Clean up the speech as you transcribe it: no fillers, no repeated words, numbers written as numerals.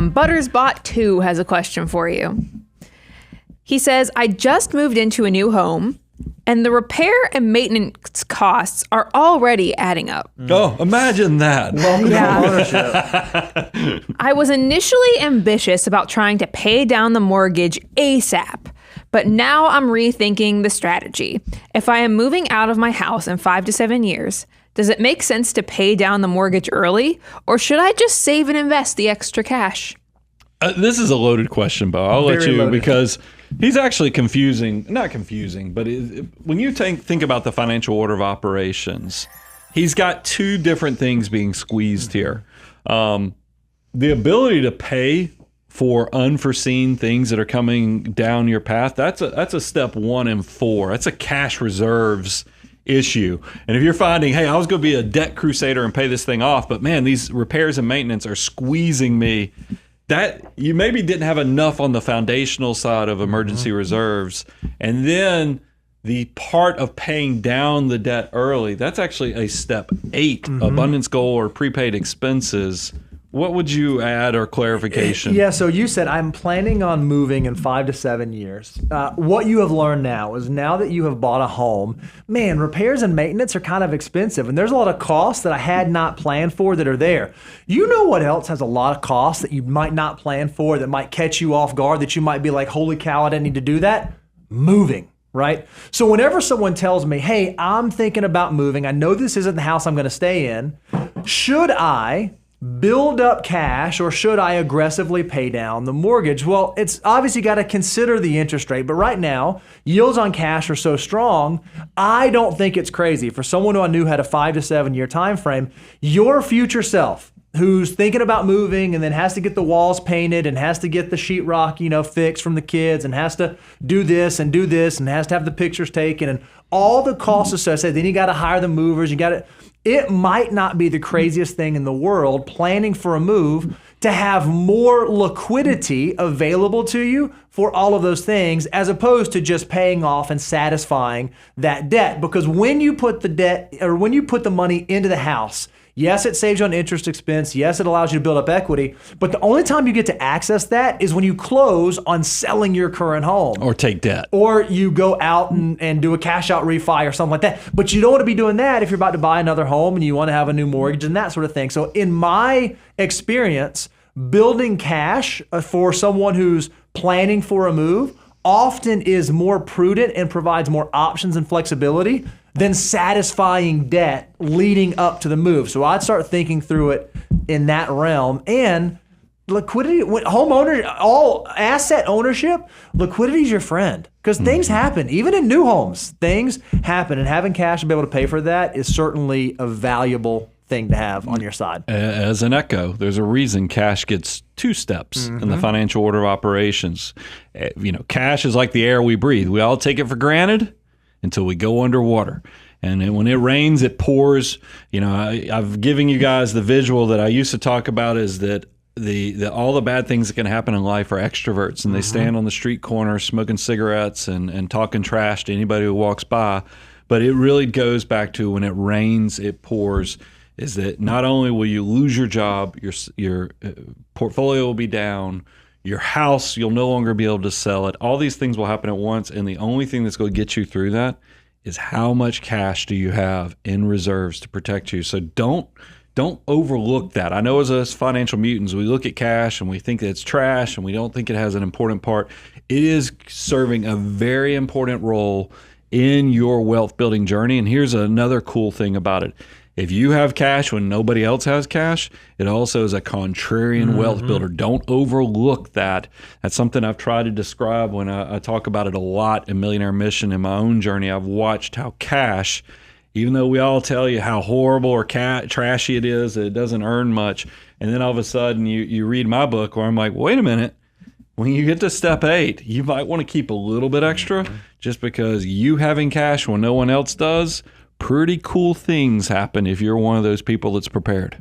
Buttersbot2 has a question for you. He says, I just moved into a new home, and the repair and maintenance costs are already adding up. Oh, imagine that. Welcome to ownership. I was initially ambitious about trying to pay down the mortgage ASAP, but now I'm rethinking the strategy. If I am moving out of my house in 5 to 7 years, does it make sense to pay down the mortgage early, or should I just save and invest the extra cash? This is a loaded question, Bo. I'll let you, loaded. because he's actually not confusing, but when you think about the financial order of operations, he's got two different things being squeezed here. The ability to pay for unforeseen things that are coming down your path, that's a step 1 and 4. That's a cash reserves issue. And if you're finding, hey, I was going to be a debt crusader and pay this thing off, but man, these repairs and maintenance are squeezing me, that you maybe didn't have enough on the foundational side of emergency reserves. And then the part of paying down the debt early, that's actually a step 8, abundance goal or prepaid expenses. What would you add or clarification? Yeah, so you said I'm planning on moving in 5 to 7 years. What you have learned now is, now that you have bought a home, man, repairs and maintenance are kind of expensive, and there's a lot of costs that I had not planned for that are there. You know what else has a lot of costs that you might not plan for, that might catch you off guard, that you might be like, holy cow, I didn't need to do that? Moving. Right? So whenever someone tells me, hey, I'm thinking about moving, I know this isn't the house I'm going to stay in, should I build up cash or should I aggressively pay down the mortgage? Well, it's obviously got to consider the interest rate, but right now, yields on cash are so strong, I don't think it's crazy. For someone who I knew had a 5 to 7 year time frame, your future self, who's thinking about moving and then has to get the walls painted and has to get the sheetrock, fixed from the kids and has to do this and has to have the pictures taken and all the costs associated. Then you got to hire the movers. It might not be the craziest thing in the world planning for a move to have more liquidity available to you for all of those things, as opposed to just paying off and satisfying that debt. Because when you put the debt, or when you put the money into the house, yes, it saves you on interest expense. Yes, it allows you to build up equity. But the only time you get to access that is when you close on selling your current home. Or take debt. Or you go out and do a cash out refi or something like that. But you don't want to be doing that if you're about to buy another home and you want to have a new mortgage and that sort of thing. So in my experience, building cash for someone who's planning for a move often is more prudent and provides more options and flexibility than satisfying debt leading up to the move. So I'd start thinking through it in that realm. And liquidity, all asset ownership, liquidity is your friend, because things happen. Even in new homes, things happen, and having cash to be able to pay for that is certainly a valuable thing to have on your side. As an echo, there's a reason cash gets 2 steps in the financial order of operations. Cash is like the air we breathe. We all take it for granted until we go underwater. And then when it rains, it pours. I've given you guys the visual that I used to talk about, is that all the bad things that can happen in life are extroverts, and they stand on the street corner smoking cigarettes and talking trash to anybody who walks by. But it really goes back to, when it rains, it pours, is that not only will you lose your job, your portfolio will be down, your house, you'll no longer be able to sell it. All these things will happen at once, and the only thing that's going to get you through that is how much cash do you have in reserves to protect you. So don't overlook that. I know as us financial mutants, we look at cash and we think it's trash and we don't think it has an important part. It is serving a very important role in your wealth building journey. And here's another cool thing about it. If you have cash when nobody else has cash, it also is a contrarian wealth builder. Don't overlook that. That's something I've tried to describe when I talk about it a lot in Millionaire Mission. In my own journey, I've watched how cash, even though we all tell you how horrible or trashy it is, it doesn't earn much, and then all of a sudden you read my book where I'm like, wait a minute, when you get to step 8, you might want to keep a little bit extra, just because you having cash when no one else does, pretty cool things happen if you're one of those people that's prepared.